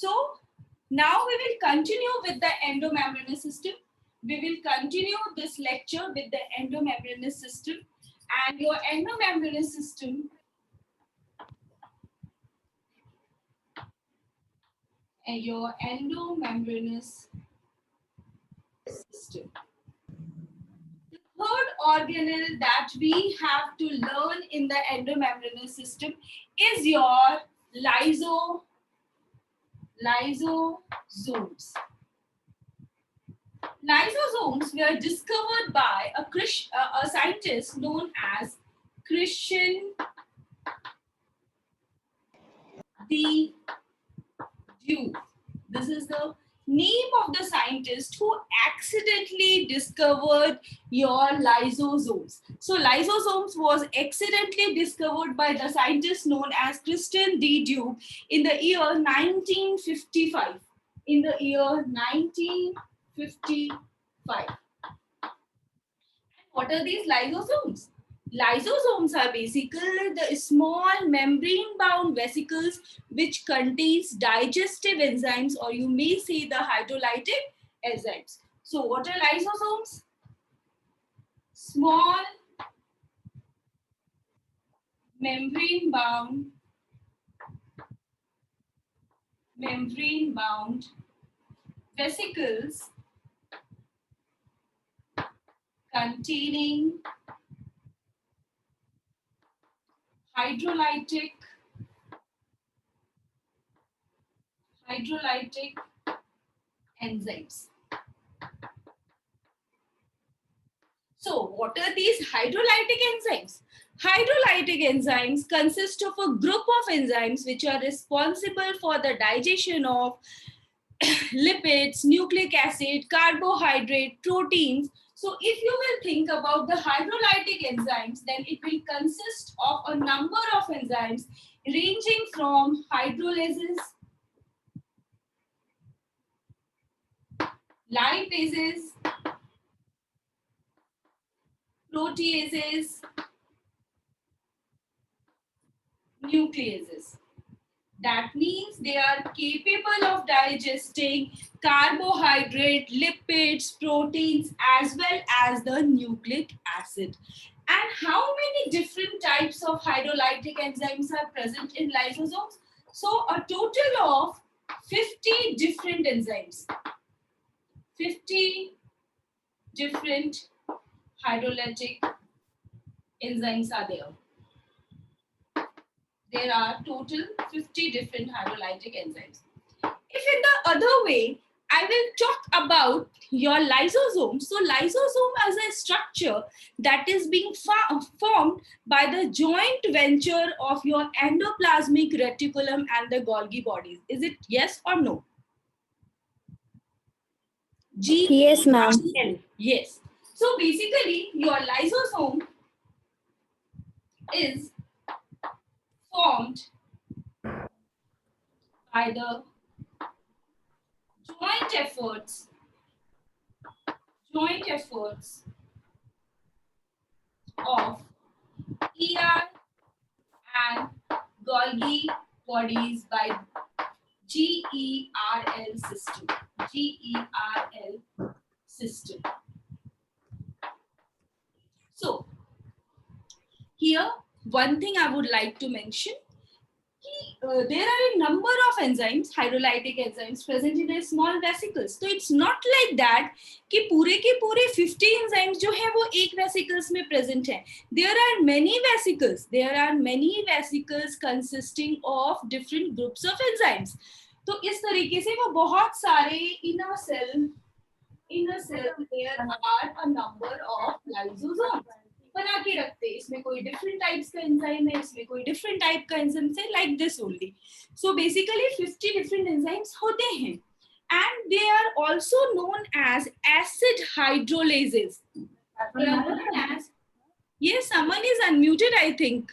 So now we will continue with the endomembranous system. We will continue this lecture with the endomembranous system, and your endomembranous system system. The third organelle that we have to learn in the endomembranous system is your lysosomes. Lysosomes were discovered by a scientist known as Christian de Duve. This is the name of the scientist who accidentally discovered your lysosomes. So lysosomes was accidentally discovered by the scientist known as Christian de Duve in the year 1955. In the year 1955. What are these lysosomes? Lysosomes are basically the small membrane-bound vesicles which contains digestive enzymes, or you may say the hydrolytic enzymes. So what are lysosomes? Small membrane-bound vesicles containing hydrolytic enzymes. So what are these hydrolytic enzymes? Hydrolytic enzymes consist of a group of enzymes which are responsible for the digestion of lipids, nucleic acid, carbohydrate, proteins. So if you will think about the hydrolytic enzymes, then it will consist of a number of enzymes ranging from hydrolases, lipases, proteases, nucleases. That means they are capable of digesting carbohydrate, lipids, proteins, as well as the nucleic acid. And how many different types of hydrolytic enzymes are present in lysosomes? So a total of 50 different enzymes. 50 different hydrolytic enzymes are there. There are total 50 different hydrolytic enzymes. If in the other way, I will talk about your lysosome. So lysosome as a structure that is being formed by the joint venture of your endoplasmic reticulum and the Golgi bodies. Is it yes or no? Yes, ma'am. Yes. So basically, your lysosome is formed by the joint efforts of ER and Golgi bodies by GERL system. GERL system. So here one thing I would like to mention. There are a number of enzymes, hydrolytic enzymes present in a small vesicles. So it's not like that कि पूरे के पूरे 50 enzymes जो है वो एक vesicles में present है. There are many vesicles consisting of different groups of enzymes. तो इस तरीके से वो बहुत सारे in a cell there are a number of lysosomes. बना के रखते हैं. इसमें कोई different types का enzyme है, इसमें कोई different type का enzyme है, like this only. So basically 50 different enzymes होते हैं, and they are also known as acid hydrolases. They are known as, yes, someone is unmuted, I think.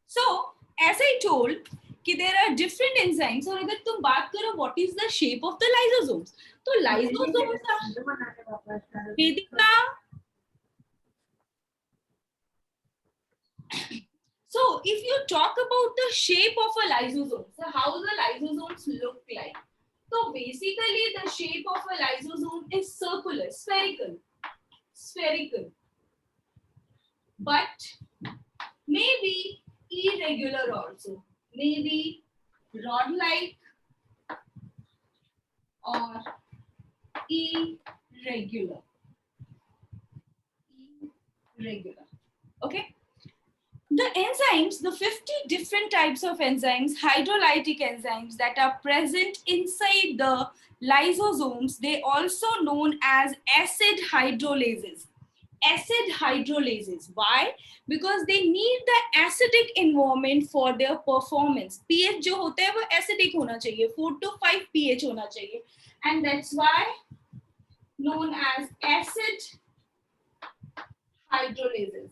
So as I told कि there are different enzymes, और अगर तुम बात करो what is the shape of the lysosomes, तो lysosomes are Vedika. So if you talk about the shape of a lysosome, so how the lysosomes look like? So basically the shape of a lysosome is circular, spherical, but maybe irregular also, maybe rod-like or irregular. Okay. The enzymes, the 50 different types of enzymes, hydrolytic enzymes that are present inside the lysosomes, they also known as acid hydrolases. Acid hydrolases. Why? Because they need the acidic environment for their performance. pH जो होता है वो acidic होना चाहिए, 4 to 5 pH होना चाहिए, and that's why known as acid hydrolases.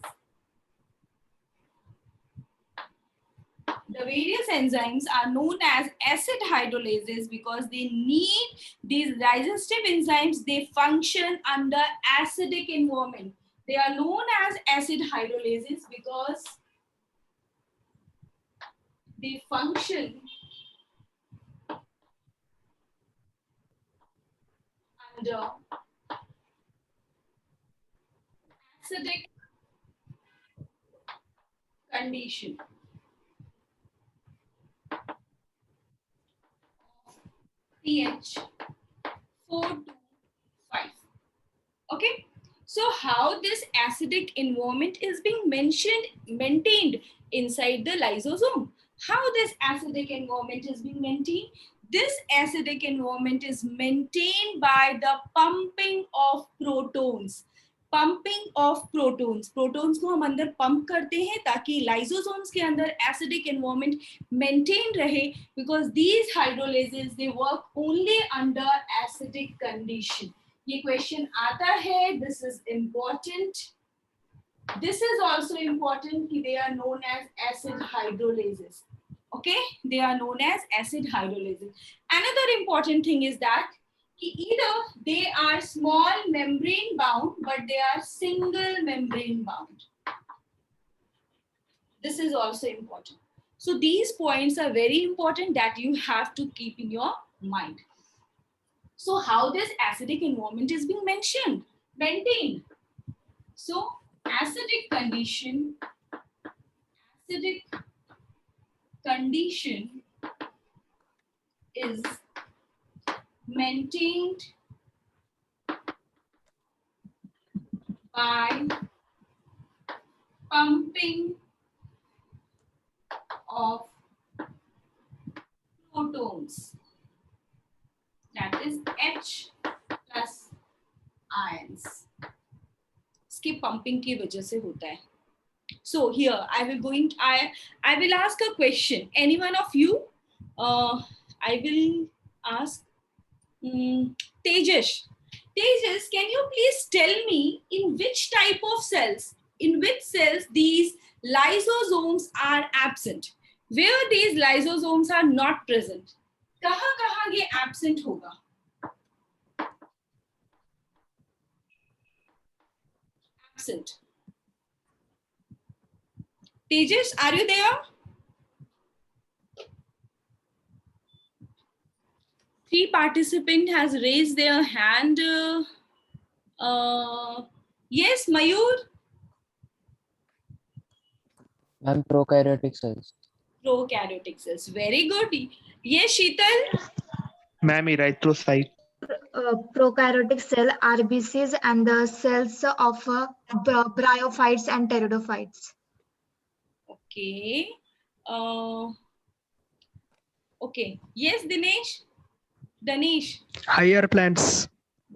The various enzymes are known as acid hydrolases because they need these digestive enzymes. They function under acidic environment. They are known as acid hydrolases because they function under acidic condition. pH 4 to 5. Okay. So how this acidic environment is being maintained inside the lysosome? How this acidic environment is being maintained? This acidic environment is maintained by the pumping of protons. Pumping of protons. Protons को हम अंदर pump करते हैं ताकि lysosomes के अंदर acidic environment maintained रहे, because these hydrolases they work only under acidic condition. ये क्वेश्चन आता है, this is important. This is also important कि they are known as acid hydrolases. Okay, they are known as acid hydrolases. Another important thing is that either they are small membrane bound, but they are single membrane bound. This is also important. So these points are very important that you have to keep in your mind. So how this acidic environment is being maintained? So acidic condition is maintained by pumping of protons, that is H plus ions. इसकी pumping की वजह से होता है. So here I will ask a question. Any one of you? I will ask Tejas. Tejas, can you please tell me in which type of cells, in which cells these lysosomes are absent? Where these lysosomes are not present? कहाँ ये absent होगा? Absent. Tejas, are you there? Three participant has raised their hand. Yes, Mayur. Ma'am, prokaryotic cells. Prokaryotic cells. Very good. Yes, Sheetal. Ma'am, erythrocyte. Prokaryotic cell, RBCs, and the cells of bryophytes and pteridophytes. Okay. Okay. Yes, Danish. Higher plants.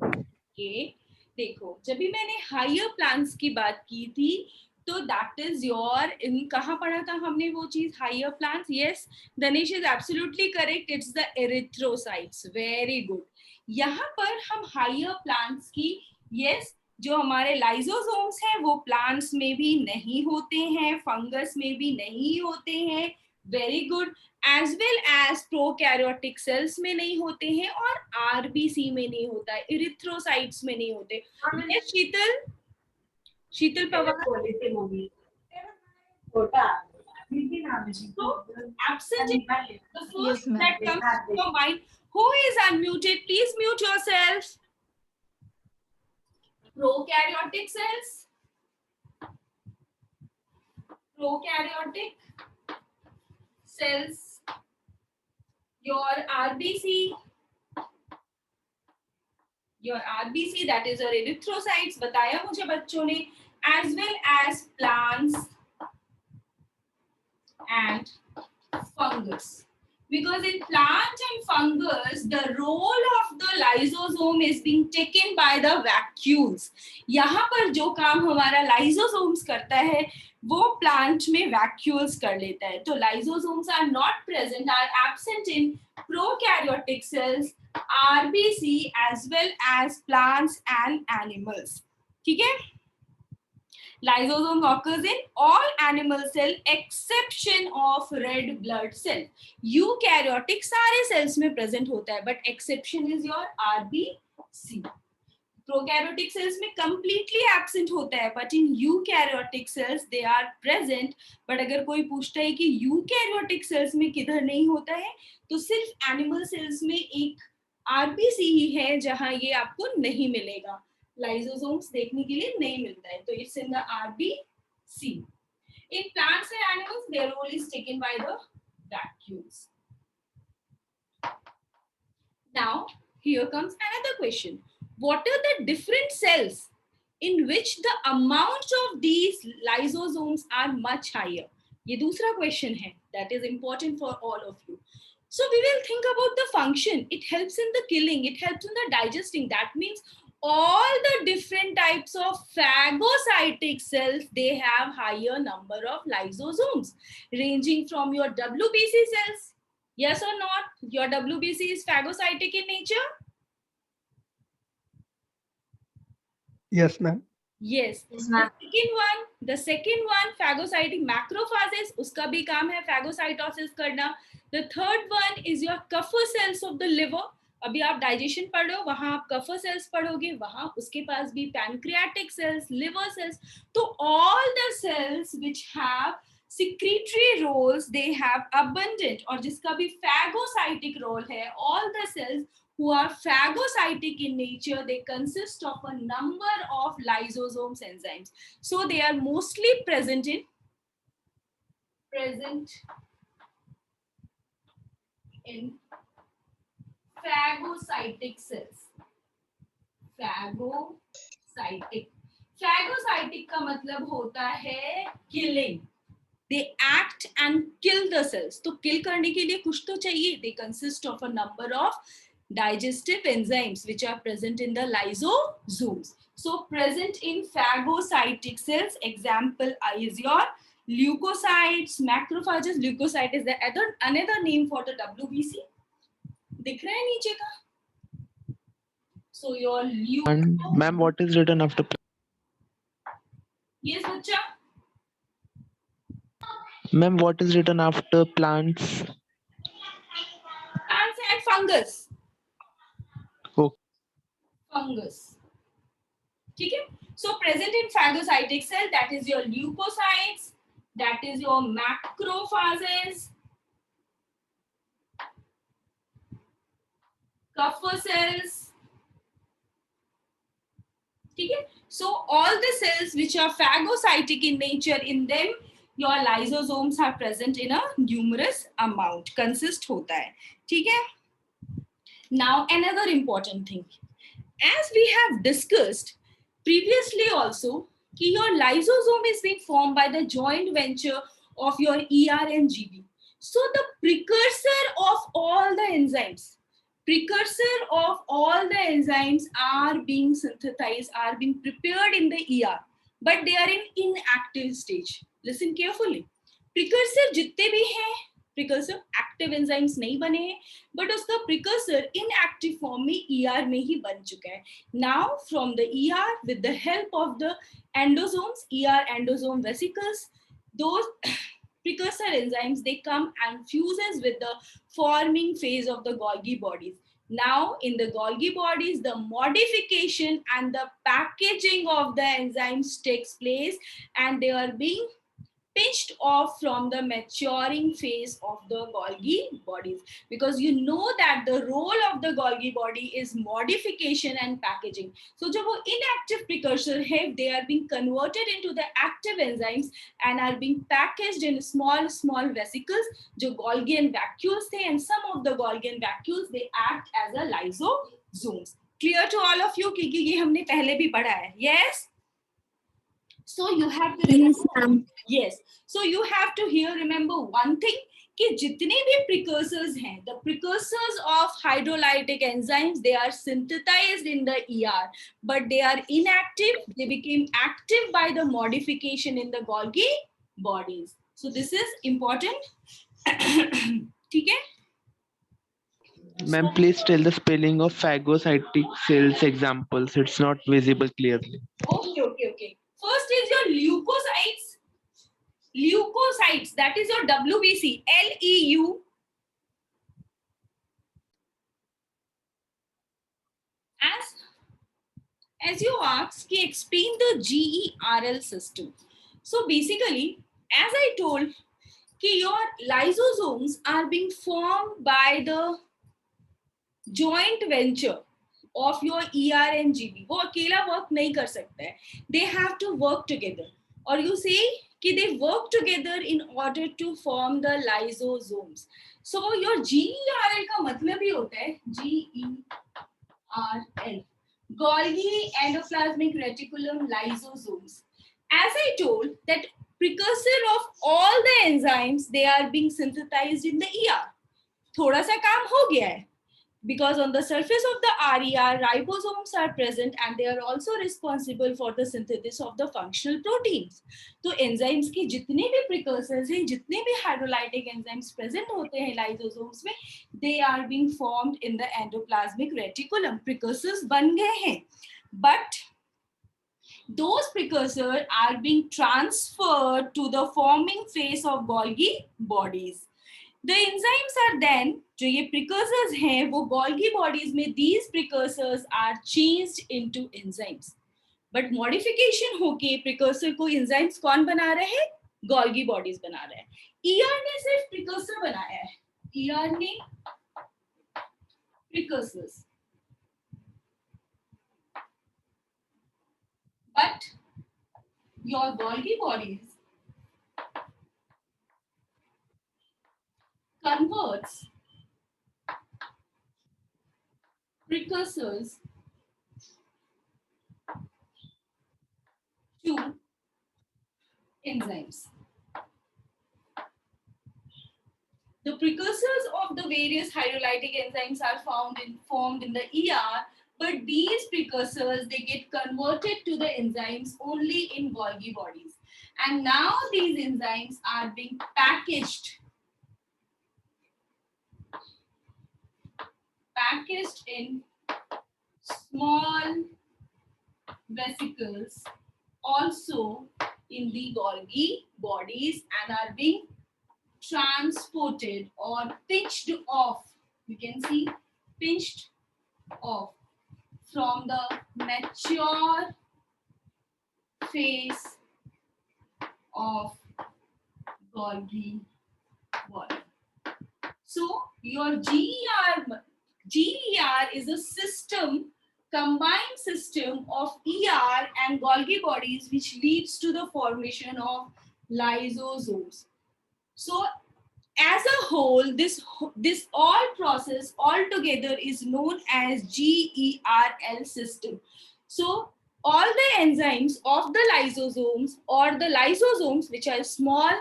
Okay. देखो, जब भी मैंने higher plants की बात की थी, तो that is your, in कहाँ पढ़ा था हमने वो चीज, higher plants? Yes, Danish is absolutely correct. It's the erythrocytes. Very good. यहाँ पर हम higher plants की, yes, जो हमारे लाइसोसोम्स हैं वो प्लांट्स में भी नहीं होते हैं, फंगस में भी नहीं होते हैं. Very good. As well as prokaryotic cells में नहीं होते हैं और आरबीसी में नहीं होता है, इरिथ्रोसाइट्स में नहीं होते. शीतल Pawar. So absent is the Yes, first ma'am. that comes to your mind. Who is unmuted? Please mute yourself. Prokaryotic cells. Prokaryotic cells. Your RBC. Your RBC, that is your erythrocytes. बताया मुझे बच्चों ने. As well as plants and fungus. Because in plant and fungus, the role of the lysosome is being taken by the vacuoles. यहाँ पर जो काम हमारा lysosomes करता है, वो plant में vacuoles कर लेता है. तो lysosomes are not present, are absent in prokaryotic cells, RBC as well as plants and animals. ठीक है? Lysosome occurs in all animal cell exception of red blood cell. Eukaryotic सारे cells में present होता है, but exception is your RBC. Prokaryotic cells में completely absent होता है, but in eukaryotic cells they are present. But अगर कोई पूछता है कि eukaryotic cells में किधर नहीं होता है, तो सिर्फ animal cells में एक RBC ही है जहां ये आपको नहीं मिलेगा. Lysosomes देखने के लिए नहीं मिलता है, तो it's in the RBC. In plants and animals, their role is taken by the vacuoles. Now, here comes another question. What are the different cells in which the amount of these lysosomes are much higher? ये दूसरा question है. That is important for all of you. So we will think about the function. It helps in the killing. It helps in the digesting. That means all the different types of phagocytic cells, they have higher number of lysosomes, ranging from your WBC cells. Yes or not? Your WBC is phagocytic in nature? Yes, ma'am. Yes. Yes, ma'am. The second one, phagocytic macrophages, उसका भी काम है phagocytosis करना. The third one is your Kupffer cells of the liver. अभी आप digestion पढ़ रहे हो, वहां आप कफर सेल्स पढ़ोगे, वहां उसके पास भी पैनक्रियाटिक सेल्स, लिवर सेल्स. तो all the cells which have secretory roles, they have abundant, और जिसका भी phagocytic role है, all the cells who are phagocytic in nature, they consist of a number of lysosomes enzymes. So they are mostly present in phagocytic cells. Phagocytic का मतलब होता है killing. They act and kill the cells. तो kill करने के लिए कुछ तो चाहिए. They consist of a number of digestive enzymes which are present in the lysosomes. So present in phagocytic cells, example is your leukocytes, macrophages. Leukocyte is the another name for the WBC. दिख रहा है नीचे का? So your Ma'am, what is written after? Yes, बच्चा. Ma'am, what is written after plants? Plants and fungus. Oh. Fungus. ठीक है? So present in phagocytic cell, that is your leukocytes, that is your macrophages, Kupffer cells. ठीक है? So all the cells which are phagocytic in nature, in them your lysosomes are present in a numerous amount, consist होता है. ठीक है? Now another important thing, as we have discussed previously also, कि your lysosome is being formed by the joint venture of your ER and GB. So the precursor of all the enzymes are being synthesized, are being prepared in the ER, but they are in inactive stage. Listen carefully. Precursor जितने भी हैं, precursor active enzymes नहीं बने हैं, but उसका precursor inactive form में ER में ही बन चुका है. Now from the ER, with the help of the endosomes, ER endosome vesicles, those precursor enzymes, they come and fuses with the forming phase of the Golgi bodies. Now in the Golgi bodies, the modification and the packaging of the enzymes takes place, and they are being pinched off from the maturing phase of the Golgi bodies, because you know that the role of the Golgi body is modification and packaging. So जब वो inactive precursor है, they are being converted into the active enzymes and are being packaged in small vesicles जो Golgi and vacuoles थे, and some of the Golgi and vacuoles they act as a lysosomes. Clear to all of you? क्योंकि ये हमने पहले भी पढ़ा है. Yes. So you have to remember, yes. So you have to here remember one thing कि जितने भी precursors हैं, the precursors of hydrolytic enzymes, they are synthesized in the ER, but they are inactive. They became active by the modification in the Golgi bodies. So this is important. ठीक है? Ma'am, please tell the spelling of phagocytic cells examples. It's not visible clearly. Okay. First is your leukocytes. Leukocytes, that is your WBC. LEU. As you ask, explain the GERL system. So basically, as I told, your lysosomes are being formed by the joint venture of your ER and GB. वो अकेला work नहीं कर सकता है. They have to work together. Or you say कि they work together in order to form the lysosomes. So your GERL का मतलब ही होता है GERL, Golgi endoplasmic reticulum lysosomes. As I told that precursor of all the enzymes, they are being synthesized in the ER. थोड़ा सा काम हो गया है. Because on the surface of the RER, ribosomes are present and they are also responsible for the synthesis of the functional proteins. तो enzymes की जितने भी precursors हैं, जितने भी hydrolytic enzymes present होते हैं lysosomes में, they are being formed in the endoplasmic reticulum. Precursors बन गए हैं, but those precursors are being transferred to the forming phase of Golgi bodies. The enzymes are then, जो ये precursors हैं, वो Golgi bodies में these precursors are changed into enzymes. But modification होके precursor को enzymes कौन बना रहे हैं? Golgi bodies बना रहे हैं. ER ने सिर्फ precursor बनाया है. ER ने precursors. But your Golgi bodies converts precursors to enzymes. The precursors of the various hydrolytic enzymes are formed in the ER, but these precursors, they get converted to the enzymes only in Golgi bodies. And now these enzymes are being packaged in small vesicles also in the Golgi bodies and are being transported or pinched off. You can see pinched off from the mature phase of Golgi body. So your GER is a system, combined system of ER and Golgi bodies, which leads to the formation of lysosomes. So as a whole, this all process altogether is known as GERL system. So all the enzymes of the lysosomes or the lysosomes, which are small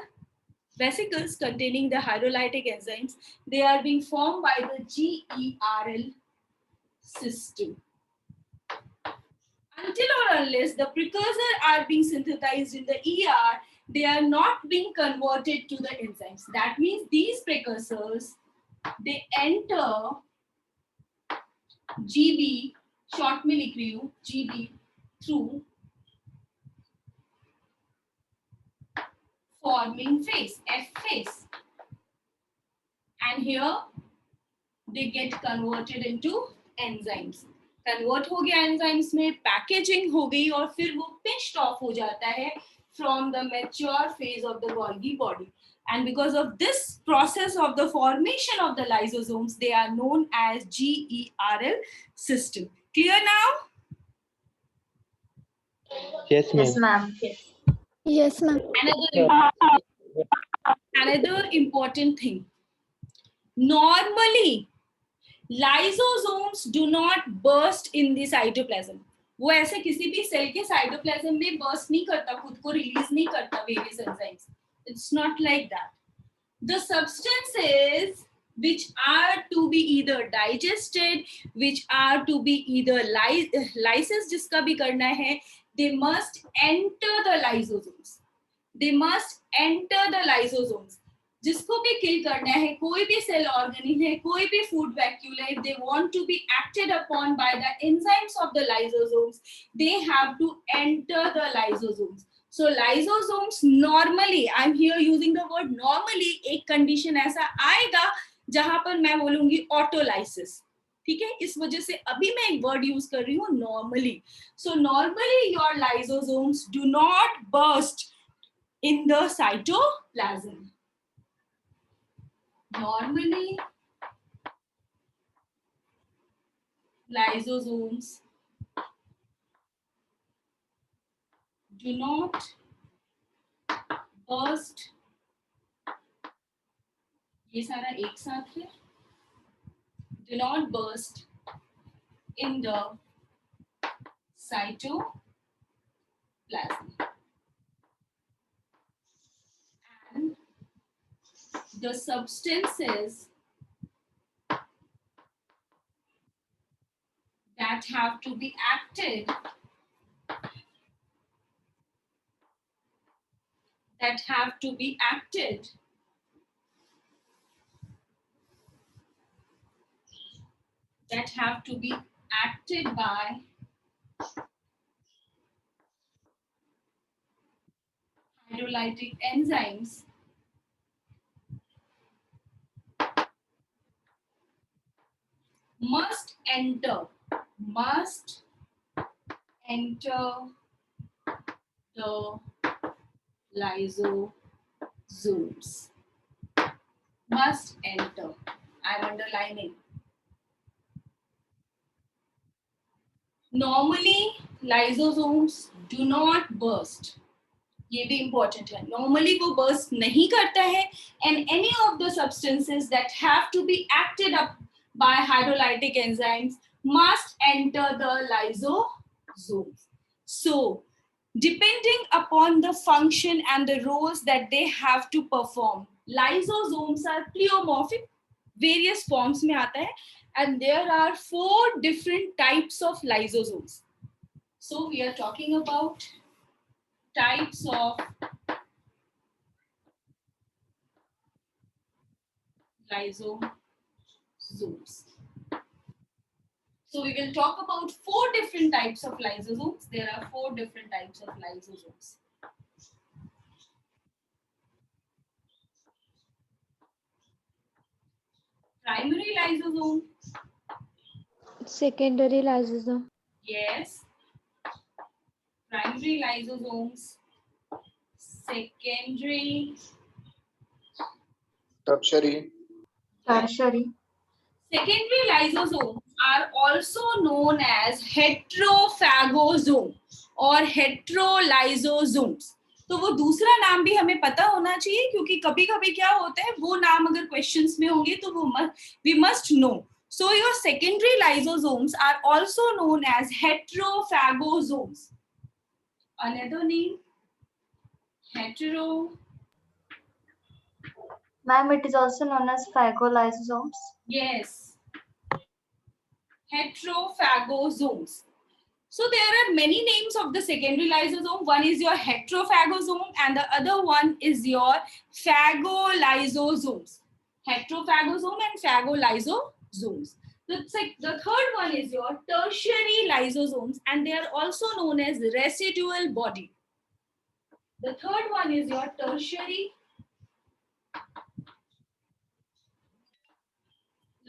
vesicles containing the hydrolytic enzymes, they are being formed by the GERL system. Until or unless the precursors are being synthesized in the ER, they are not being converted to the enzymes. That means these precursors, they enter GB, short में लिख रही हूँ, GB through forming phase, F phase. And here they get converted into enzymes. Convert हो गया enzymes में, packaging हो गई और फिर वो pinched off हो जाता है from the mature phase of the Golgi body. And because of this process of the formation of the lysosomes, they are known as GERL system. Clear now? Yes, ma'am. Yes, ma'am. Yes, ma'am. Another important thing. Normally, lysosomes do not burst in the cytoplasm. वो ऐसे किसी भी cell के cytoplasm में burst नहीं करता, खुद को रिलीज नहीं करता various enzymes. It's not like that. The substances which are to be either digested, which are to be either lysis जिसका भी करना है, they must enter the lysosomes. They must enter the lysosomes. जिसको भी किल करना है, कोई भी सेल ऑर्गेनिज्म है, कोई भी फूड वैक्यूल है, they want to be acted upon by the enzymes of the lysosomes. They have to enter the lysosomes. So lysosomes normally, I'm here using the word normally, एक condition ऐसा आएगा जहां पर मैं बोलूंगी ऑटोलाइसिस. ठीक है, इस वजह से अभी मैं एक वर्ड यूज कर रही हूँ normally. So normally your lysosomes do not burst in the cytoplasm. Normally, lysosomes do not burst. ये सारा एक साथ है. Do not burst in the cytoplasm. And the substances that have to be acted, that have to be acted by hydrolytic enzymes must enter the lysosomes. Must enter. I'm underlining. Normally, lysosomes do not burst. ये भी important है. Normally वो burst नहीं करता है, and any of the substances that have to be acted up by hydrolytic enzymes must enter the lysosomes. So, depending upon the function and the roles that they have to perform, lysosomes are pleomorphic, various forms में आता है, and there are 4 different types of lysosomes. So, we are talking about types of lysosomes. So we will talk about 4 different types of lysosomes. There are 4 different types of lysosomes. Primary lysosome. Secondary lysosome. Yes. Primary lysosomes. Secondary. Tertiary. Tertiary. Secondary lysosomes are also known as heterophagosome or heterolysosomes. तो वो दूसरा नाम भी हमें पता होना चाहिए, क्योंकि कभी कभी क्या होता है, वो नाम अगर क्वेश्चंस में होंगे तो वो we must know. So your secondary lysosomes are also known as heterophagosomes. Another name, hetero. Ma'am, it is also known as phagolysosomes. Yes. Heterophagosomes. So there are many names of the secondary lysosome. One is your heterophagosome and the other one is your phagolysosomes. Heterophagosome and phagolysosomes. The third one is your tertiary lysosomes, and they are also known as residual body. The third one is your tertiary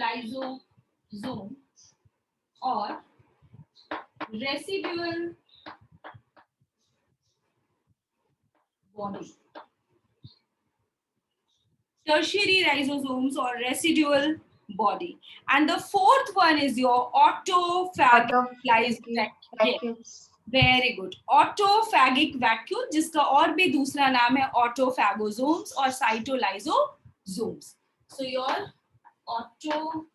lysosome or residual body. Tertiary lysosomes or residual body. And the fourth one is your autophagic Autophagic vacuole. vacuoles. Very good autophagic vacuole, जिसका और भी दूसरा नाम है autophagosomes और cytolysosomes. So your autophagic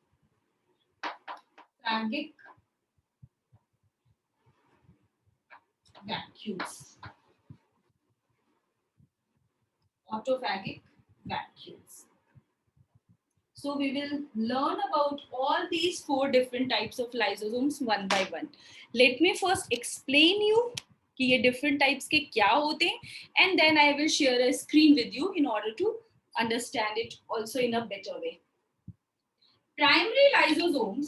vacuoles. Autophagic vacuoles. So we will learn about all these 4 different types of lysosomes one by one. Let me first explain you कि ये different types के क्या होते हैं, and then I will share a screen with you in order to understand it also in a better way. Primary lysosomes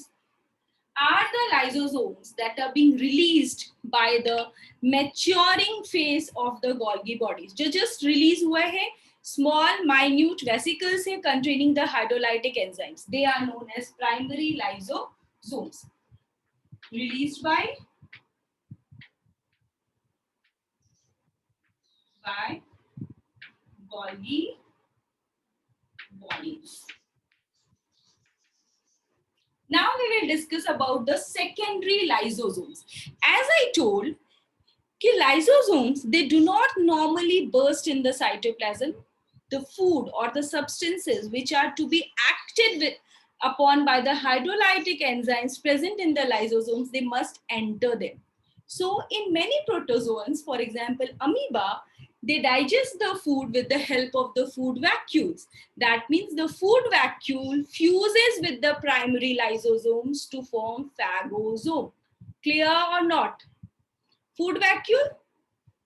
are the lysosomes that are being released by the maturing phase of the Golgi bodies. जो just release हुआ है, small minute vesicles है containing the hydrolytic enzymes. They are known as primary lysosomes. Released by Golgi bodies. Now we will discuss about the secondary lysosomes. As I told, lysosomes, they do not normally burst in the cytoplasm. The food or the substances which are to be acted upon by the hydrolytic enzymes present in the lysosomes, they must enter them. So in many protozoans, for example, amoeba, they digest the food with the help of the food vacuoles. That means the food vacuole fuses with the primary lysosomes to form phagosome. Clear or not? Food vacuole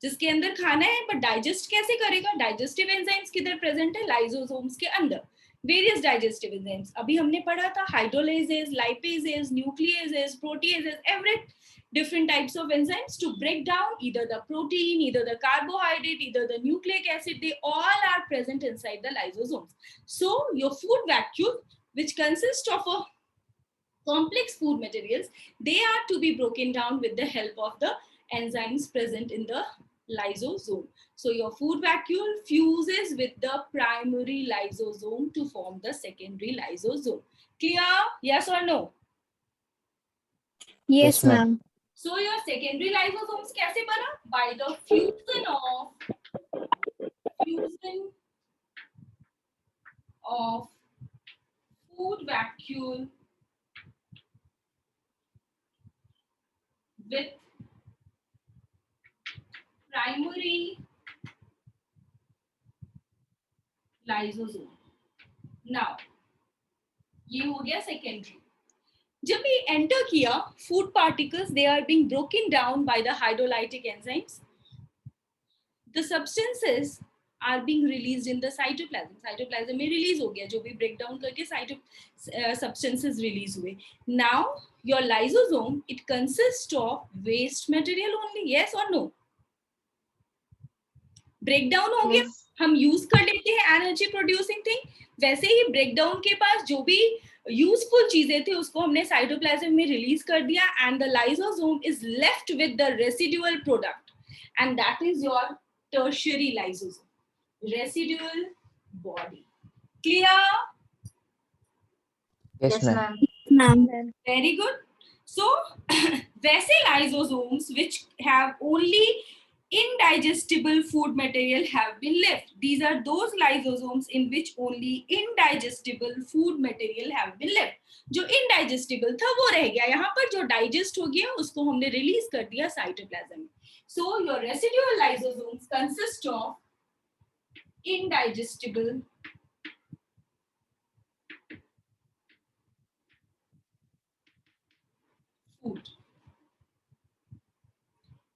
जिसके अंदर खाना है, but digest कैसे करेगा? Digestive enzymes किधर present है? Lysosomes के अंदर. वेरियस डाइजेस्टिव एंजाइम्स अभी हमने पढ़ा था, hydrolases, lipases, nucleases, proteases, every different types of enzymes to break down either the protein, either the carbohydrate, either the nucleic acid. They all are present inside the lysosomes. So your food vacuole, which consists of a complex food materials, they are to be broken down with the help of the enzymes present in the lysosome. So your food vacuole fuses with the primary lysosome to form the secondary lysosome. Clear? Yes or no? Yes, ma'am. So your secondary lysosomes कैसे बना? By the fusion of food vacuole with primary lysosome. Now ये हो गया secondary. जब ये enter किया, food particles they are being broken down by the hydrolytic enzymes. The substances are being released in the cytoplasm. Cytoplasm में release हो गया, जो भी ब्रेक डाउन करके सब्सटेंसेस रिलीज हुए. Now your lysosome, it consist of waste material only. Yes और no? Break down हो गया, हम यूज कर लेते हैं एनर्जी प्रोड्यूसिंग थिंग. वैसे ही ब्रेक डाउन के पास जो भी यूजफुल चीजें थे उसको हमने साइटोप्लाज्म में रिलीज कर दिया, and the lysosome is left with the residual product, and that is your tertiary lysosome, residual body. Clear? Yes, ma'am. Ma'am. Very good. So वैसे lysosomes which have only indigestible food material have been left. These are those lysosomes in which only indigestible food material have been left. जो indigestible था वो रह गया, यहाँ पर जो digest हो गया उसको हमने release कर दिया cytoplasm में. So your residual lysosomes consist of indigestible food.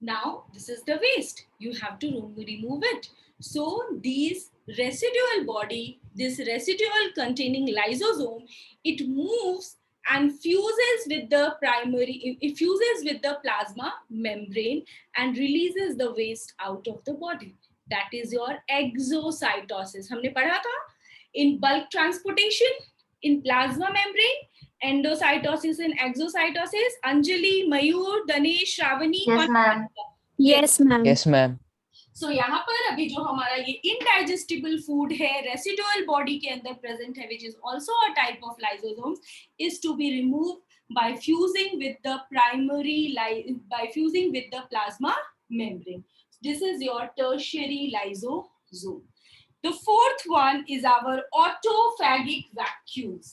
Now this is the waste, you have to remove it. So these residual body, this residual containing lysosome, it moves and fuses with the primary, it fuses with the plasma membrane and releases the waste out of the body. That is your exocytosis. हमने पढ़ा था in bulk transportation, in plasma membrane, endocytosis and exocytosis. Anjali, Mayur, Danesh, Shravani. Yes, ma'am. Yes, ma'am. Yes, ma'am. सो यहाँ पर अभी जो हमारा ये indigestible food है रेसिडुअल बॉडी के अंदर प्रेजेंट है which is also a type of lysosomes is to be remove by fusing with the by fusing with the plasma membrane. This is your tertiary lysosome. The fourth one is our autophagic vacuoles.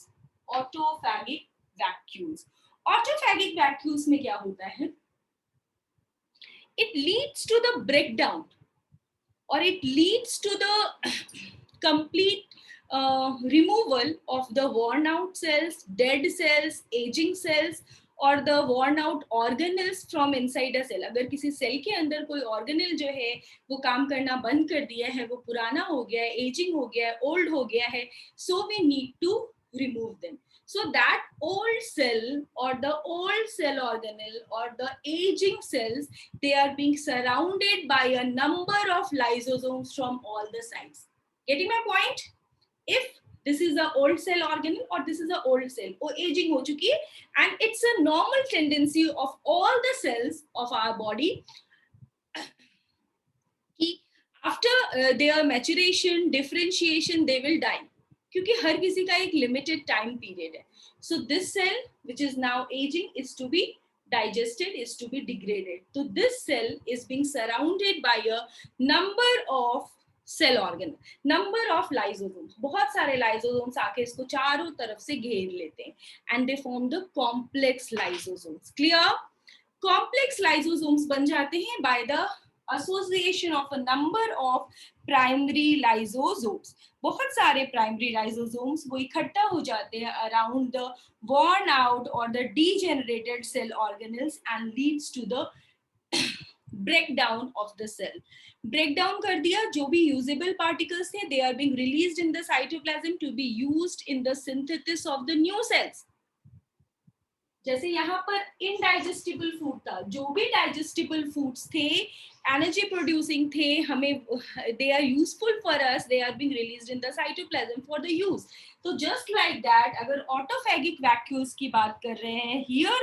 Autophagic vacuoles. Autophagic vacuoles में क्या होता है? It leads to the breakdown or it leads to the complete removal of the worn out cells, dead cells, aging cells or the worn out organelles from inside a cell. अगर किसी cell के अंदर कोई organelle जो है वो काम करना बंद कर दिया है, वो पुराना हो गया है, एजिंग हो गया है, ओल्ड हो गया है, so we need to remove them. So that old cell or the old cell organelle or the aging cells, they are being surrounded by a number of lysosomes from all the sides. Getting my point? If this is a old cell organelle or this is a old cell, or aging ho chuki hai, and it's a normal tendency of all the cells of our body after their maturation, differentiation, they will die. क्योंकि हर किसी का एक limited time period है. So this cell which is now aging is to be digested, is to be degraded. So this cell is being surrounded by a number of cell organ, number of lysosomes. बहुत सारे lysosomes आके इसको चारों तरफ से घेर लेते हैं and they form the complex lysosomes. Clear? Complex lysosomes बन जाते हैं by the association of a number of primary lysosomes. बहुत सारे primary lysosomes वो इकट्ठा हो जाते हैं around the worn out or the degenerated cell organelles and leads to the breakdown of the cell. Breakdown कर दिया, जो भी usable particles थे, they are being released in the cytoplasm to be used in the synthesis of the new cells. जैसे यहाँ पर indigestible food था, जो भी डाइजेस्टिबल फूड्स थे, एनर्जी प्रोड्यूसिंग थे, हमें they are useful for us, they are being released in the cytoplasm for the use. तो जस्ट लाइक दैट अगर ऑटोफैगिक वैक्यूल्स की बात कर रहे हैं, here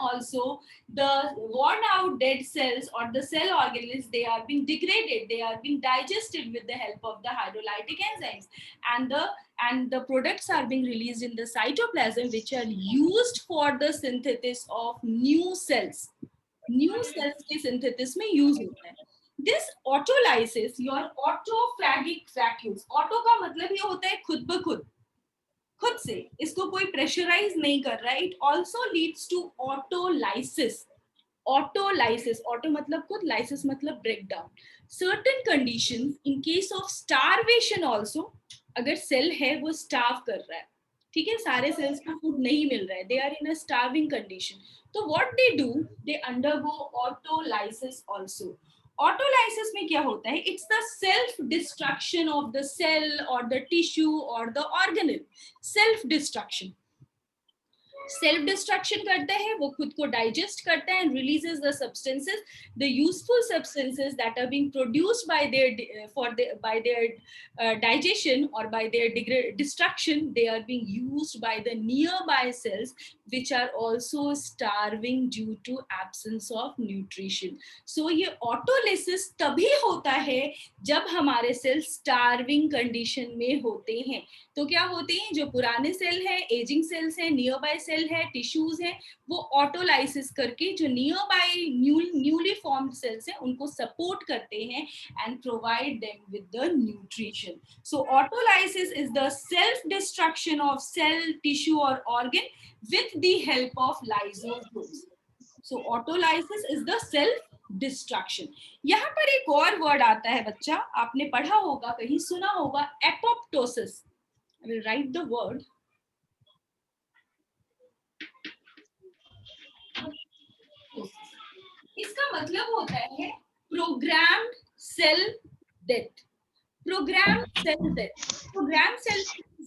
also the worn out dead cells or the cell organelles, they are being degraded, they are being digested with the help of the hydrolytic enzymes, and the products are being released in the cytoplasm which are used for the synthesis of new cells के synthesis में use होता है. This autolysis, your autophagic vacuoles, auto का मतलब ये होता है खुद ब खुद से, इसको कोई प्रेशराइज नहीं कर रहा है. It also leads to autolysis. Auto मतलब खुद, लाइसिस मतलब breakdown. Certain conditions in case of starvation also, अगर सेल है वो स्टार्व कर रहा है, ठीक है, सारे सेल्स को फूड नहीं मिल रहा है, they are in a starving condition, तो what they do, they undergo autolysis also. Autolysis में क्या होता है? It's the self destruction of the cell or the tissue or the organelle. Self destruction. Self destruction करता है, वो खुद को डाइजेस्ट करता है and releases the substances, the useful substances that are being produced by their digestion or by their destruction, they are being used by the nearby cells which are also starving due to absence of nutrition. So ये autolysis तभी होता है जब हमारे cell starving condition में होते हैं. तो क्या होते हैं, जो पुराने सेल है, एजिंग सेल्स है, नियर बाय सेल है, टिश्यूज है, वो ऑटोलाइसिस करके जो nearby newly formed cells हैं उनको सपोर्ट करते हैं and provide them with the nutrition. So autolysis is the self destruction of cell, tissue और organ with the help of lysosomes. So autolysis is the self destruction. यहाँ पर एक और word आता है बच्चा, आपने पढ़ा होगा, कहीं सुना होगा, apoptosis. I will write the word. इसका मतलब होता है programmed cell death. Programmed cell death. Programmed cell.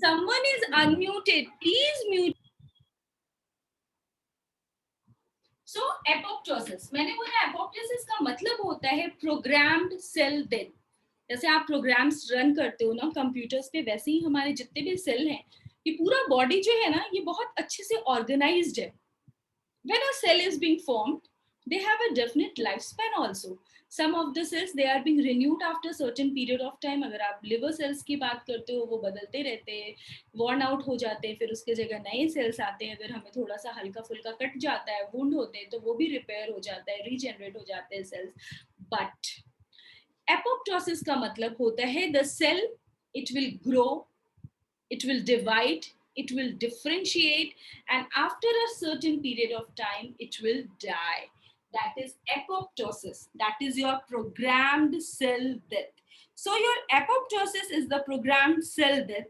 Someone is unmuted. Please mute. So apoptosis, मैंने बोला apoptosis का मतलब होता है programmed cell death. जैसे आप प्रोग्राम्स रन करते हो ना कंप्यूटर्स पे, वैसे ही हमारे जितने भी सेल हैं, ये पूरा बॉडी जो है ना, ये बहुत अच्छे से ऑर्गेनाइज्ड है. When a cell is being formed, they have a definite lifespan also. Some of the cells, they are being renewed after certain period of time. अगर आप liver cells की बात करते हो, वो बदलते रहते हैं, worn out हो जाते हैं, फिर उसके जगह नए cells आते हैं. अगर हमें थोड़ा सा हल्का फुल्का कट जाता है, wound होते हैं, तो वो भी repair हो जाता है, regenerate हो जाते हैं cells. But apoptosis का मतलब होता है the cell, it will grow, it will divide, it will differentiate, and after a certain period of time, it will die. That is apoptosis. That is your programmed cell death. So your apoptosis is the programmed cell death.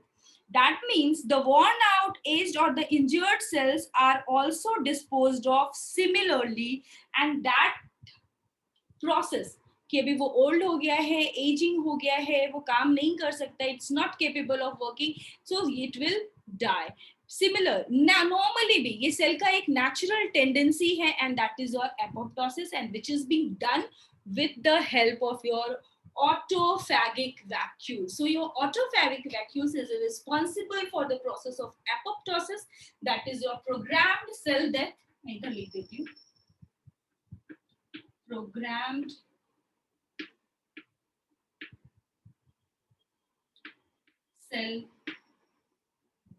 That means the worn out, aged, or the injured cells are also disposed of similarly, and that process कि अभी वो old हो गया है, ageing हो गया है, वो काम नहीं कर सकता, it's not capable of working, so it will die. Similar normally भी ये सेल का एक नेचुरल टेंडेंसी है, and that is your apoptosis, and which is being done with the help of your autophagic vacuole. So your autophagic vacuole is responsible for the process of apoptosis, that is your programmed cell death. मैं इधर लिख देती हूँ, programmed cell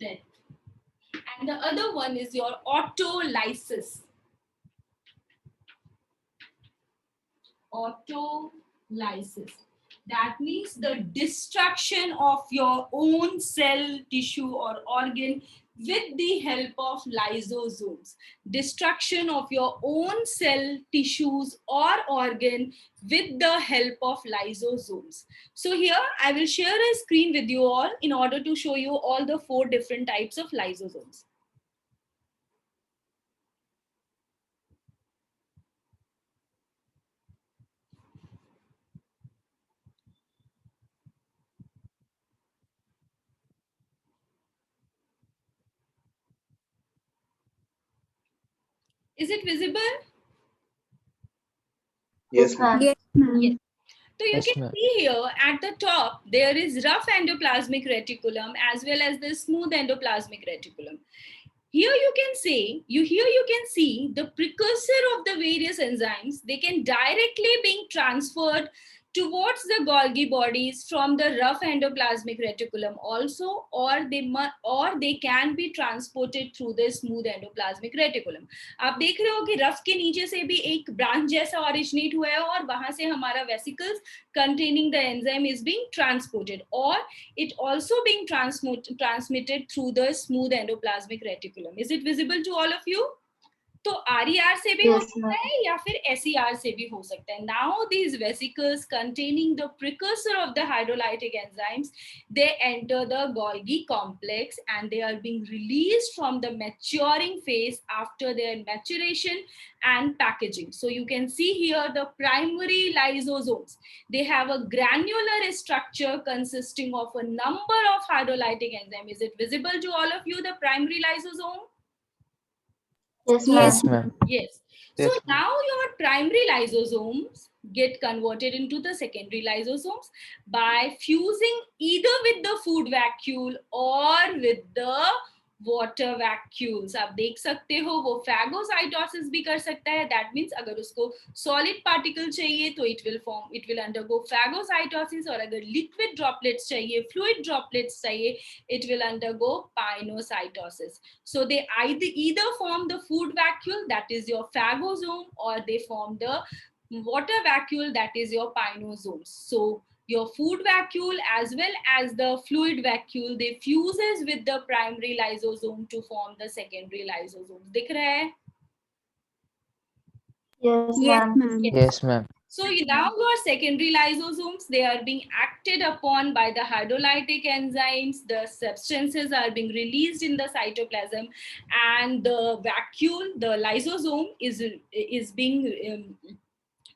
death. And the other one is your autolysis. Autolysis. That means the destruction of your own cell, tissue, or organ with the help of lysosomes. Destruction of your own cell, tissues, or organ with the help of lysosomes. So here I will share a screen with you all in order to show you all the 4 different types of lysosomes. Is it visible? Yes, ma'am. Yes, ma'am. Yes. So you Yes, can ma'am. see here at the top, there is rough endoplasmic reticulum as well as the smooth endoplasmic reticulum. Here you can see the precursor of the various enzymes. They can directly being transferred towards the Golgi bodies from the rough endoplasmic reticulum also, or they can be transported through the smooth endoplasmic reticulum. आप देख रहे हो कि rough के नीचे से भी एक ब्रांच जैसा ओरिजिनेट हुआ है, और वहां से हमारा vesicles containing the enzyme is being transported, or it also being transmitted through the smooth endoplasmic reticulum. Is it visible to all of you? तो RER से भी हो Yes, सकता ma'am. है या फिर SER से भी हो सकता है. Now these vesicles containing the precursor of the hydrolytic enzymes, they enter the Golgi complex and they are being released from the maturing phase after their maturation and packaging. So you can see here the primary lysosomes. They have a granular structure consisting of a number of hydrolytic enzymes. Is it visible to all of you, the primary lysosome? Yes, ma'am. Yes, Yes. Yes, So ma'am. now your primary lysosomes get converted into the secondary lysosomes by fusing either with the food vacuole or with the water vacuoles. आप देख सकते हो वो phagocytosis भी कर सकता है. That means अगर उसको solid particle चाहिए तो it will undergo phagocytosis, और अगर liquid droplets चाहिए, fluid droplets चाहिए, it will undergo pinocytosis. So they either form the food vacuole, that is your phagosome, or they form the water vacuole, that is your pinosomes. So your food vacuole as well as the fluid vacuole, they fuses with the primary lysosome to form the secondary lysosomes. दिख रहा है? Yes, Yes, ma'am. ma'am. Yes, ma'am. So now your secondary lysosomes, they are being acted upon by the hydrolytic enzymes. The substances are being released in the cytoplasm, and the vacuole, the lysosome is being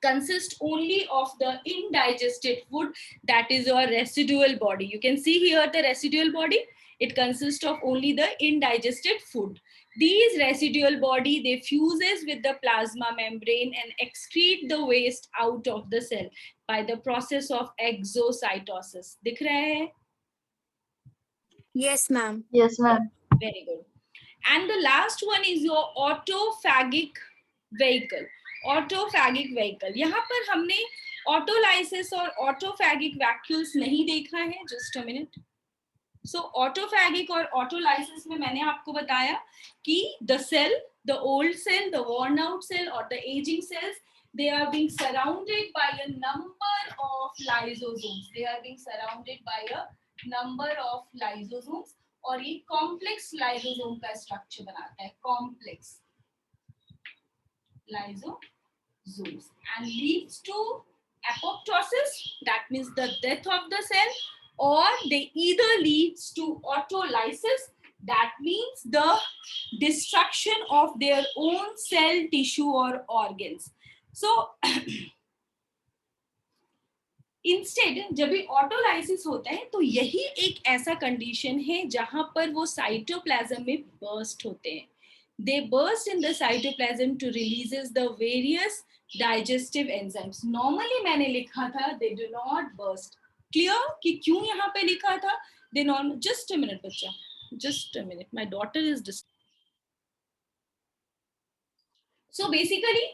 consist only of the indigested food, that is your residual body. You can see here the residual body. It consists of only the indigested food. These residual body, they fuses with the plasma membrane and excrete the waste out of the cell by the process of exocytosis. दिख रहा है? Yes, ma'am. Yes, ma'am. Very good. And the last one is your autophagic vehicle. Autophagic vehicle, यहाँ पर हमने autolysis और ऑटोफैगिक vacuoles नहीं देखा है. Just a minute. सो ऑटोफैगिक और ऑटोलाइसिस में मैंने आपको बताया कि the cell, the old cell, the worn out cell or the aging cells, they are being surrounded by a number of lysosomes. They are being surrounded by a number of lysosomes और ये complex lysosome का structure बनाता है, complex lysosomes, and leads to apoptosis, that means the death of the cell, or they either leads to autolysis, that means the destruction of their own cell tissue or organs. So instead जब भी autolysis होता है तो यही एक ऐसा condition है जहां पर वो साइटोप्लाज्म में बर्स्ट होते हैं. They burst in the cytoplasm to releases the various digestive enzymes. Normally मैंने लिखा था they do not burst. Clear कि क्यों यहाँ पे लिखा था? They normal. Just a minute बच्चा. Just a minute. My daughter is So basically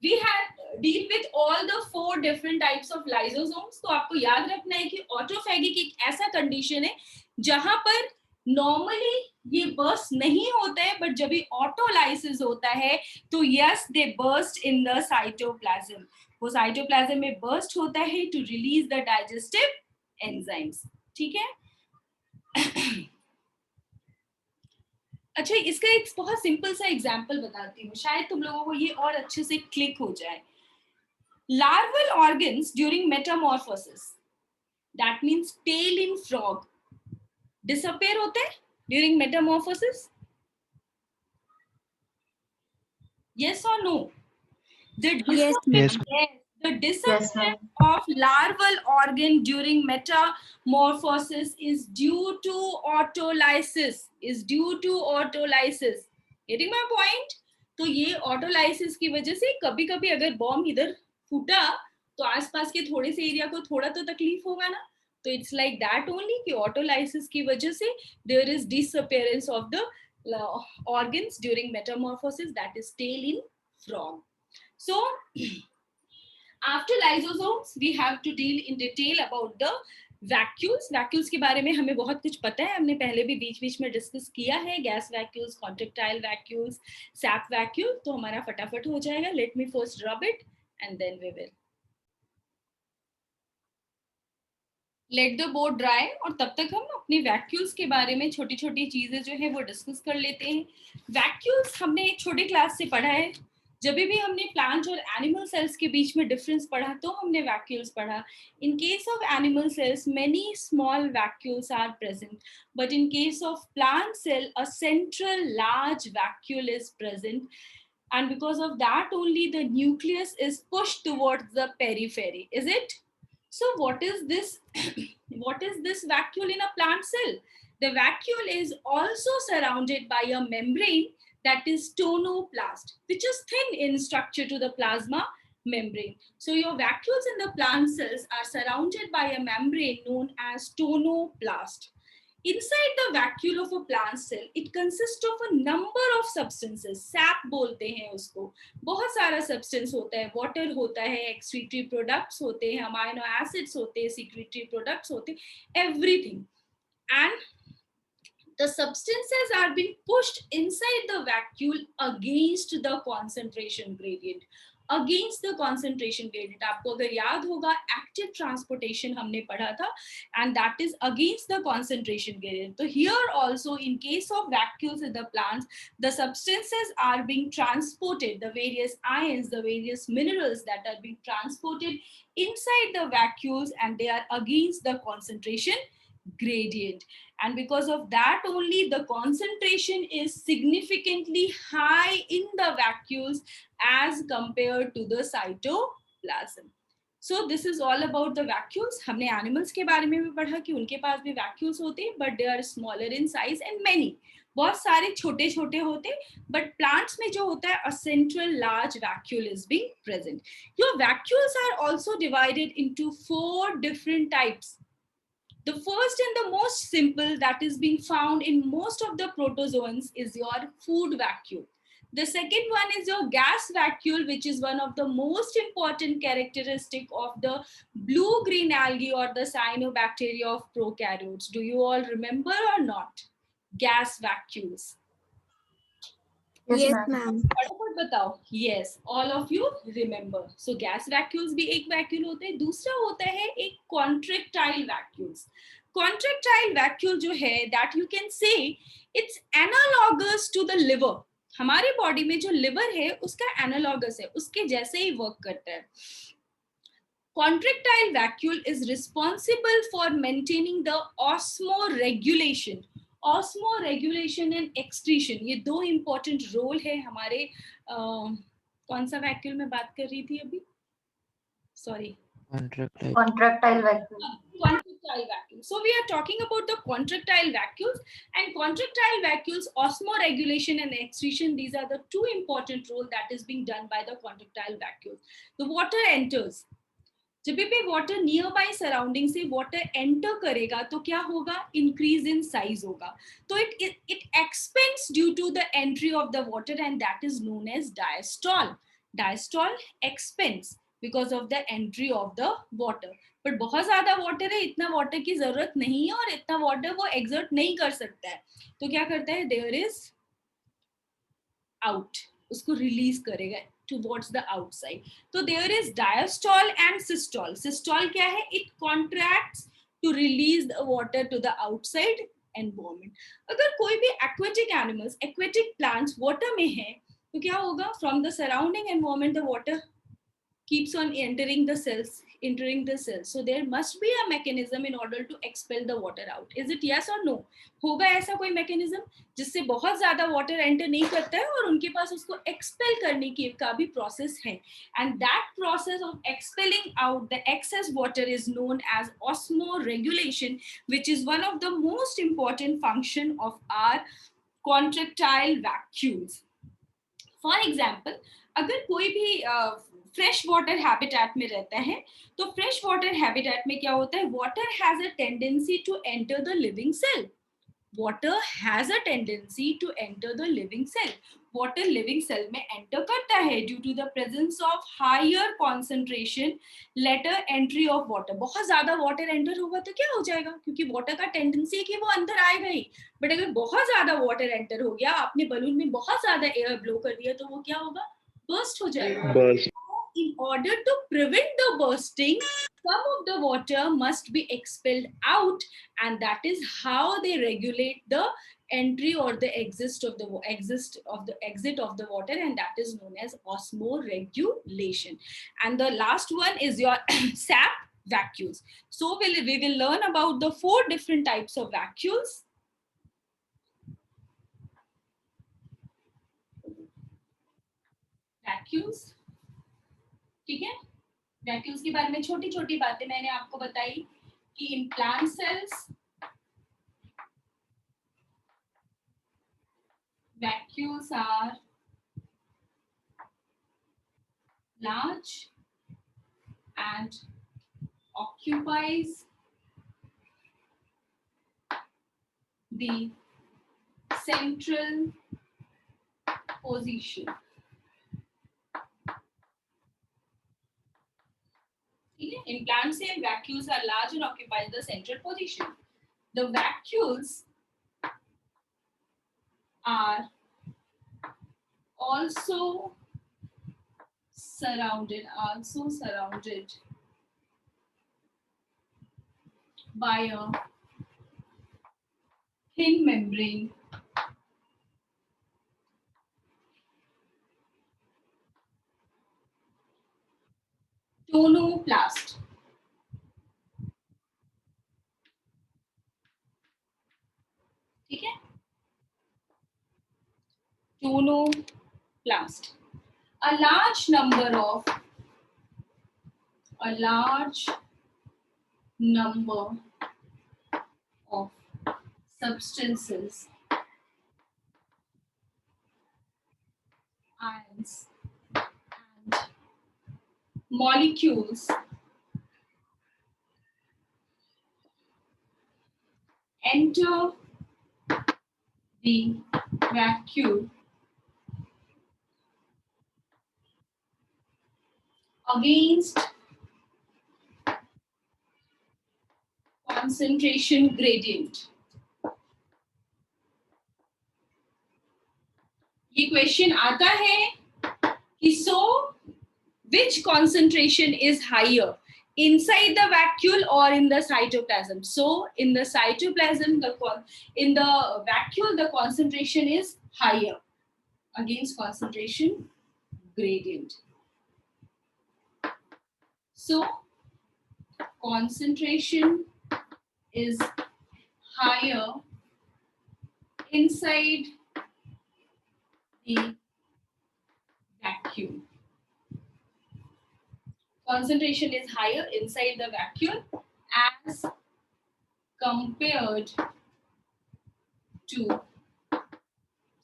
we have deal with all the 4 different types of lysosomes. तो आपको याद रखना है कि ऑटोफैगिक एक ऐसा कंडीशन है जहां पर नॉर्मली ये बर्स्ट नहीं होता है, बट जब भी ऑटोलाइसिस होता है तो yes they burst in the cytoplasm. वो साइटोप्लाज्म में बर्स्ट होता है to release the digestive enzymes. ठीक है. अच्छा, इसका एक बहुत सिंपल सा एग्जांपल बताती हूँ, शायद तुम लोगों को ये और अच्छे से क्लिक हो जाए. Larval organs during metamorphosis, that means tail in frog, disappear होते हैं during metamorphosis. Yes or no? The disappearance, the disappearance of larval organ during metamorphosis is due to autolysis. Is due to autolysis. Getting my point? तो ये autolysis की वजह से कभी-कभी अगर bomb इधर फूटा तो आसपास के थोड़े से एरिया को थोड़ा तो तकलीफ होगा ना. तो इट्स लाइक दैट ओनली कि ऑटोलाइसिस की वजह से there is disappearance of the organs during metamorphosis, that is tail in frog. So after lysosomes we have to deal in detail about the vacuoles. Vacuoles के बारे में हमें बहुत कुछ पता है, हमने पहले भी बीच बीच में डिस्कस किया है. Gas vacuoles, contractile vacuoles, sap vacuole. तो हमारा फटाफट हो जाएगा. Let me first rub it and then we will let the board dry. और तब तक हम अपने वैक्यूल्स के बारे में छोटी छोटी चीजें जो है वो डिस्कस कर लेते हैं. वैक्यूल्स हमने एक छोटे क्लास से पढ़ा है. जब भी हमने प्लांट और एनिमल सेल्स के बीच में डिफरेंस पढ़ा तो हमने वैक्यूल्स पढ़ा. In case of animal cells many small vacuoles are present, but in case of plant cell a central large vacuole is present, and because of that only the nucleus is pushed towards the periphery. Is it? So what is this what is this vacuole in a plant cell? The vacuole is also surrounded by a membrane that is tonoplast, which is thin in structure to the plasma membrane. So your vacuoles in the plant cells are surrounded by a membrane known as tonoplast. Inside the vacuole of a plant cell, it consists of a number of substances. SAP बोलते हैं उसको. बहुत सारा substance होता है. Water होता है, excretory products होते हैं, अमाइनो एसिड्स होते हैं, सीक्रेटरी प्रोडक्ट्स होते हैं, everything. And the substances are being pushed inside the vacuole against the concentration gradient. Against the concentration gradient. आपको अगर याद होगा active transportation हमने पढ़ा था, and that is against the concentration gradient. So here also in case of vacuoles in the plants, the substances are being transported, the various ions, the various minerals that are being transported inside the vacuoles, and they are against the concentration gradient. And because of that only the concentration is significantly high in the vacuoles as compared to the cytoplasm. So this is all about the vacuoles. हमने animals के बारे में भी पढ़ा कि उनके पास भी vacuoles होते हैं, but they are smaller in size and many. बहुत सारे छोटे छोटे होते हैं, but plants में जो होता है a central large vacuole is being present. Your vacuoles are also divided into 4 different types. The first and the most simple that is being found in most of the protozoans is your food vacuole. The second one is your gas vacuole, which is one of the most important characteristic of the blue-green algae or the cyanobacteria of prokaryotes. Do you all remember or not? Gas vacuoles. Yes, Yes, ma'am. ma'am. फटाफट बताओ. Yes, all of you remember. So gas vacuoles भी एक vacuole होते हैं. दूसरा होता है एक contractile vacuoles. Contractile vacuole जो है, that you can say it's analogous to the liver. हमारे बॉडी में जो लिवर है उसका एनालॉगस है, उसके जैसे ही वर्क करता है. Contractile vacuole is responsible for maintaining the osmoregulation. Osmoregulation and excretion, ये दो important role है हमारे कौन सा vacuole में बात कर रही थी अभी? Sorry. Contractile. Contractile vacuole. Contractile vacuole. So we are talking about the contractile vacuoles, and contractile vacuoles, osmoregulation and excretion, these are the two important roles that is being done by the contractile vacuoles. The water enters. जब भी water near by surrounding से water enter करेगा तो क्या होगा? Increase in size होगा. तो it expands due to the entry of the water and that is known as diastole. Diastole expands because of the entry of the water. But बहुत ज्यादा water है, इतना वाटर की जरूरत नहीं है और इतना वाटर वो एक्सर्ट नहीं कर सकता है, तो क्या करता है? देयर इज आउट, उसको रिलीज करेगा towards the outside. So there is diastole and systole. Systole क्या है? It contracts to release the water to the outside environment. अगर कोई भी aquatic animals, aquatic plants water में है तो क्या होगा? From the surrounding environment the water keeps on entering the cells. So there must be a mechanism in order to expel the water out. Is it yes or no? होगा ऐसा कोई mechanism जिससे बहुत ज्यादा water enter नहीं करता है और उनके पास उसको expel करने की का भी process है. And that process of expelling out the excess water is known as osmoregulation, which is one of the most important function of our contractile vacuoles. For example, अगर कोई भी फ्रेश वाटर हैबिटेट में रहता है तो fresh water habitat में क्या होता है? Water has a tendency to enter the living cell. Water has a tendency to enter the living cell. Water living cell में एंटर करता है due to the presence of higher concentration later entry of water. बहुत ज्यादा water enter होगा तो क्या हो जाएगा? क्योंकि वाटर का टेंडेंसी है कि वो अंदर आएगा ही. बट अगर बहुत ज्यादा वाटर एंटर हो गया, आपने बलून में बहुत ज्यादा एयर ब्लो कर दिया, तो वो क्या होगा? बर्स्ट हो जाएगा. Burst. In order to prevent the bursting, some of the water must be expelled out, and that is how they regulate the entry or the exit of the water, and that is known as osmoregulation. And the last one is your sap vacuoles. So we will learn about the 4 different types of vacuoles. Vacuoles, ठीक है. Vacuoles के बारे में छोटी छोटी बातें मैंने आपको बताई कि in plant cells vacuoles are large and occupies the central position. In plant cell, vacuoles are large and occupy the central position. The vacuoles are also surrounded by a thin membrane tonoplast. ठीक है, tonoplast. A large number of substances, ions and molecules enter the vacuole against concentration gradient. ये question आता है कि so which concentration is higher, inside the vacuole or in the cytoplasm? So in the cytoplasm, in the vacuole, the concentration is higher against concentration gradient. So concentration is higher inside the vacuole. Concentration is higher inside the vacuole as compared to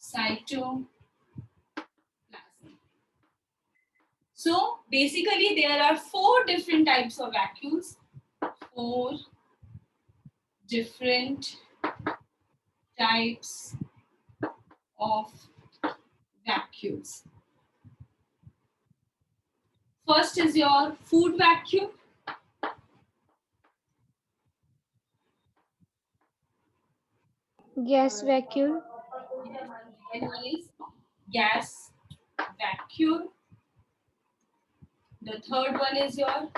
cytoplasm. So basically there are 4 different types of vacuoles. 4 different types of vacuoles. First is your food vacuole. Gas vacuole. Second one is gas vacuole. The third one is your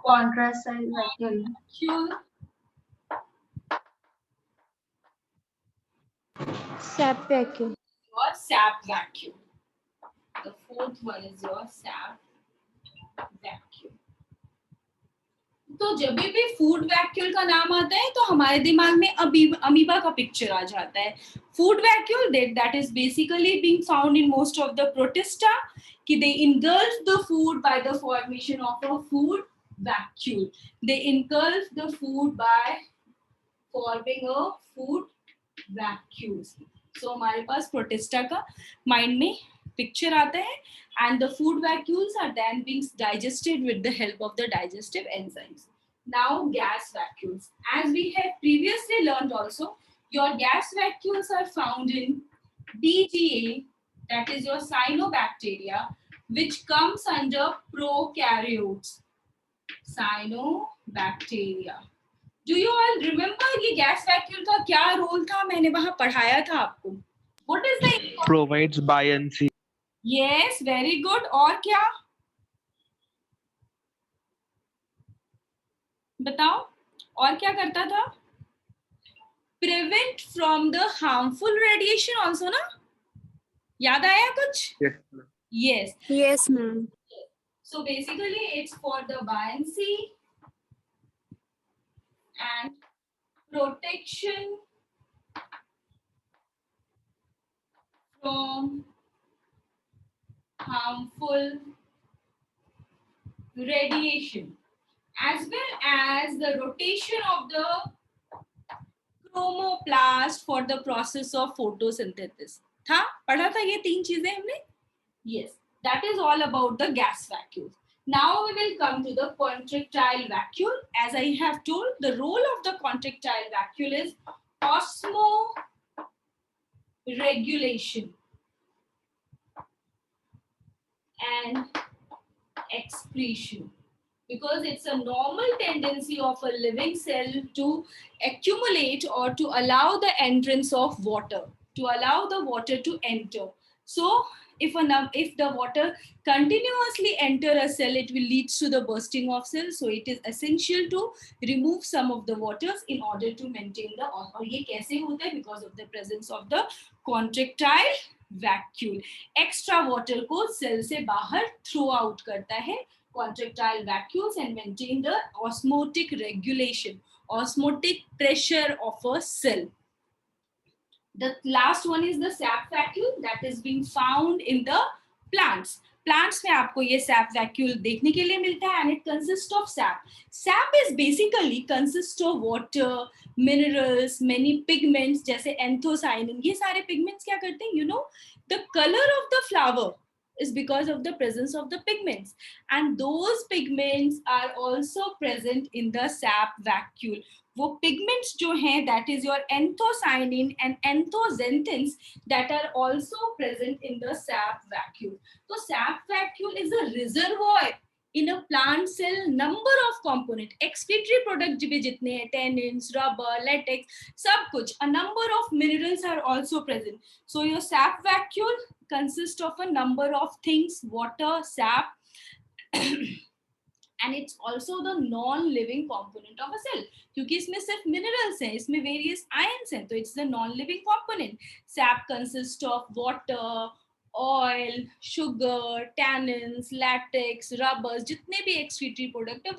Contractile vacuole. vacuole. Sap vacuole. Your sap vacuole. The fourth one is your sap vacuole. तो जब भी food vacuole का नाम आता है तो हमारे दिमाग में अमीबा का पिक्चर आ जाता है. Food vacuole that is basically being found in most of the protista कि they engulf the food by the formation of a food vacuole. They engulf the food by forming a food vacuole. So हमारे पास protista का mind में picture आता है and the food vacuoles are then being digested with the help of the digestive enzymes. Now gas vacuoles. As we have previously learned also, your gas vacuoles are found in DGA, that is your cyanobacteria, which comes under prokaryotes. Cyanobacteria. Do you all remember ये gas vacuole का क्या role था? मैंने वहाँ पढ़ाया था आपको. What is the Provides buoyancy. Yes, very good. और क्या? बताओ और क्या करता था? Prevent from the harmful radiation also ना? याद आया कुछ? Yes. Yes. Yes, ma'am. So basically it's for the buoyancy and protection from harmful radiation, as well as the rotation of the chromoplast for the process of photosynthesis. था? पढ़ा था ये 3 चीजें हमने? Yes, that is all about the gas vacuole. Now we will come to the contractile vacuole. As I have told, the role of the contractile vacuole is osmoregulation and excretion, because it's a normal tendency of a living cell to accumulate or to allow the entrance of water, to allow the water to enter. So if the water continuously enter a cell, it will lead to the bursting of cells. So it is essential to remove some of the waters in order to maintain the, और ये कैसे होता है? Because of the presence of the contractile vacuole. Extra water को cell से बाहर throw out करता है contractile vacuoles and maintain the osmotic regulation, osmotic pressure of a cell. The last one is the sap vacuole that is being found in the plants. Plants में आपको ये sap vacuole देखने के लिए मिलता है and it consists of sap. Sap is basically consists of water, minerals, many pigments जैसे anthocyanin. ये सारे pigments क्या करते हैं? You know, the color of the flower is because of the presence of the pigments, and those pigments are also present in the sap vacuole. वो pigments जो हैं, that is your anthocyanin and anthoxanthins, that are also present in the sap vacuole. So sap vacuole is a reservoir in a plant cell number of component excretory product भी जितने हैं tannins, rubber, latex सब कुछ, a number of minerals are also present. So your sap vacuole consists of a number of things, water, sap, and it's also the non-living component of a cell क्योंकि इसमें सिर्फ minerals हैं, इसमें various ions हैं, तो it's the non-living component. Sap consists of water, oil, sugar, tannins, latex, rubbers, जितने भी excretory product है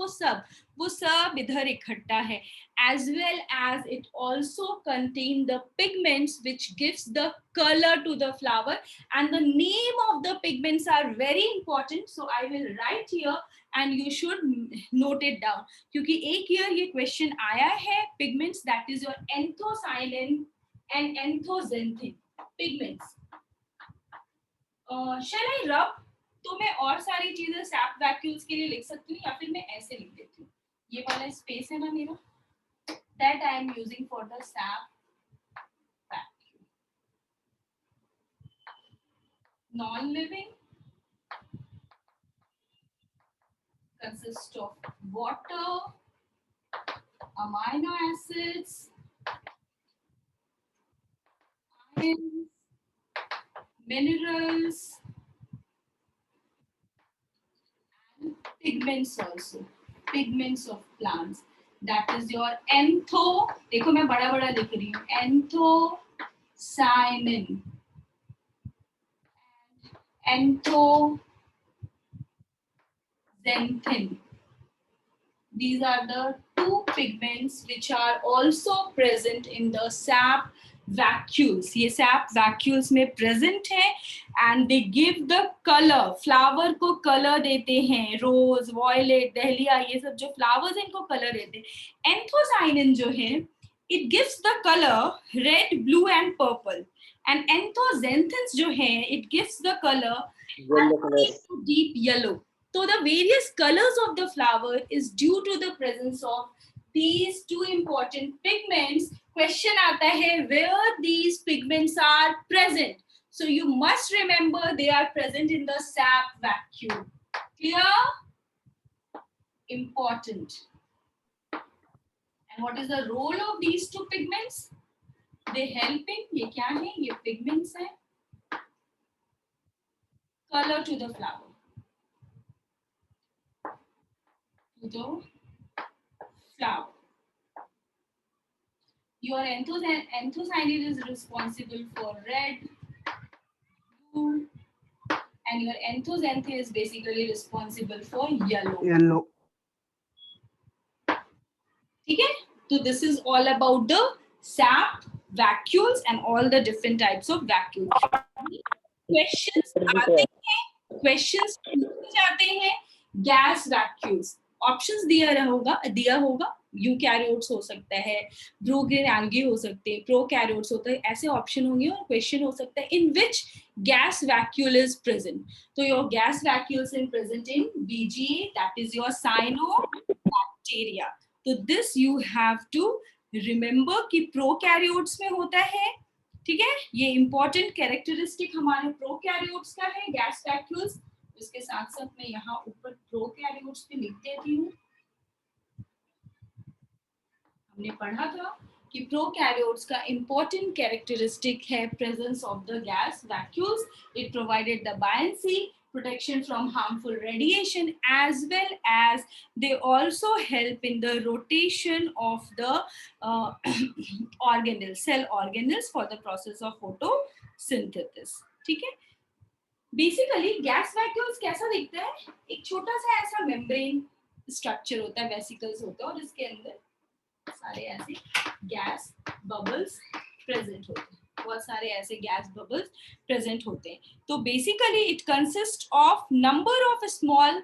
वो सब इधर इकट्ठा है, as well as it also contain the pigments which gives the color to the flower, and the name of the pigments are very important, so I will write here and you should note it down क्योंकि एक year ये question आया है pigments, that is your anthocyanin and anthocyanin pigments. shall I rub? तो मैं और सारी चीजें सैप वैक्यूल्स के लिए लिख सकती हूँ या फिर मैं ऐसे लिख देती हूँ, ये वाला स्पेस है ना मेरा, that I am using for the sap vacuole. Non-living consists of water, amino acids, ions, minerals, and pigments also, pigments of plants. That is your antho, देखो मैं बड़ा बड़ा लिख रही हूँ, anthocyanin, anthocyanin. These are the two pigments which are also present in the sap vacuoles. ये sap vacuoles में present है and they give the color, flower को color देते हैं, rose, violet, dahlia, ये सब जो flowers हैं इनको color देते हैं. Anthocyanin जो है, it gives the color red, blue and purple, and anthocyanins जो है, it gives the color deep yellow. So the various colors of the flower is due to the presence of these two important pigments. Question आता है where these pigments are present. So you must remember they are present in the sap vacuole. Clear? Important. And what is the role of these two pigments? They help in, ये क्या है? ये pigments हैं. Color to the flower. To the flower. Your anthocyanin is responsible for red, blue, and your anthocyanin is basically responsible for yellow. ठीक है? So this is all about the sap vacuoles and all the different types of vacuoles. Questions आते हैं, questions पूछे जाते हैं. Gas vacuoles. Options दिया होगा. Eukaryotes हो सकता है, ब्रूग्रीन एल्गी हो सकते हैं, प्रोकैरियोट्स होते हैं, ऐसे ऑप्शन होंगे और क्वेश्चन हो सकता है in which gas vacuole is present. तो your gas vacuoles in present in BGA, that is your cyanobacteria. तो this you have to remember कि प्रोकैरियोट्स में होता है. ठीक है, ये इंपॉर्टेंट कैरेक्टरिस्टिक हमारे प्रोकैरियोट्स का है गैस वैक्यूल्स. इसके साथ साथ मैं यहाँ ऊपर प्रोकैरियोट्स पे लिख देती हूँ. हमने पढ़ा था कि प्रोकैरियोट्स का इंपॉर्टेंट कैरेक्टरिस्टिक है presence of the gas vacuoles. It provided the buoyancy, protection from harmful radiation, as well as they also help in the rotation of the organelles, cell organelles for the process of photosynthesis. ठीक है, basically gas vacuoles कैसा दिखता है? एक छोटा सा ऐसा membrane structure होता है, वेसिकल्स होता है और इसके अंदर सारे ऐसे गैस बबल्स प्रेजेंट होते हैं, बहुत सारे ऐसे गैस बबल्स प्रेजेंट होते हैं. तो basically it consist of number of small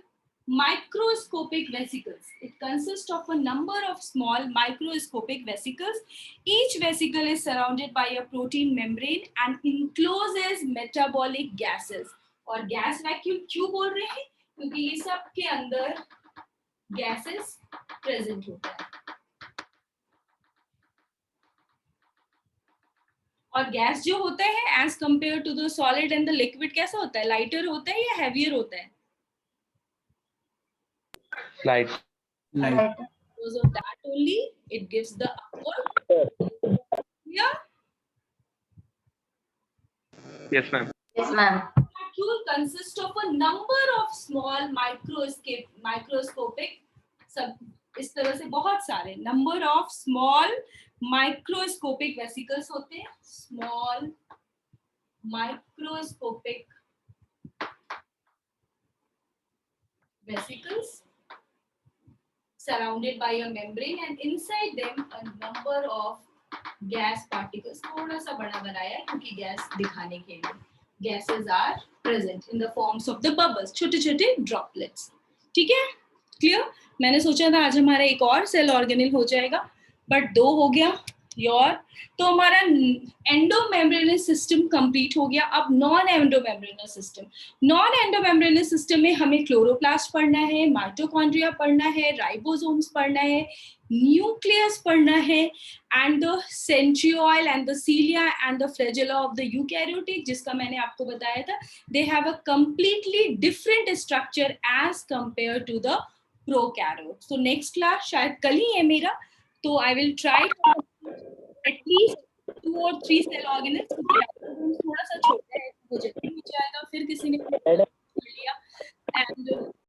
microscopic vesicles. It consists of a number of small microscopic vesicles. Each vesicle is surrounded by a protein membrane and encloses metabolic gases. और gas vacuum क्यों बोल रहे हैं? क्योंकि ये सब के अंदर गैसेस प्रेजेंट होता है. और गैस जो होता है as compare to the solid and the liquid कैसा होता है? लाइटर होता है या हैवियर होता है? Light. Light. Because of that only, it gives the upward. Yeah. Yes, ma'am. Yes, ma'am. Vacuole consists of a number of small microscopic सब इस तरह से बहुत सारे number of small microscopic vesicles होते हैं, small microscopic vesicles surrounded by a membrane, and inside them a number of gas particles. थोड़ा सा बड़ा बनाया है क्योंकि गैस दिखाने के लिए. Gases are present in the forms of the bubbles, छोटे छोटे droplets. ठीक है, क्लियर? मैंने सोचा था आज हमारा एक और सेल ऑर्गेनेल हो जाएगा, बट 2 हो गया योर. तो हमारा एंडोमेम्ब्रेनस सिस्टम कंप्लीट हो गया. अब non endomembranes system. Non endomembranes system में हमें क्लोरोप्लास्ट पढ़ना है, माइटोकॉन्ड्रिया पढ़ना है, राइबोसोम्स पढ़ना है, न्यूक्लियस पढ़ना है, and the centriole and the cilia and the flagella of the eukaryotic, जिसका मैंने आपको बताया था. They have a completely different structure as compare to the prokaryote. तो नेक्स्ट क्लास शायद कल ही है मेरा, तो I will try at least 2 or 3 cell organelles.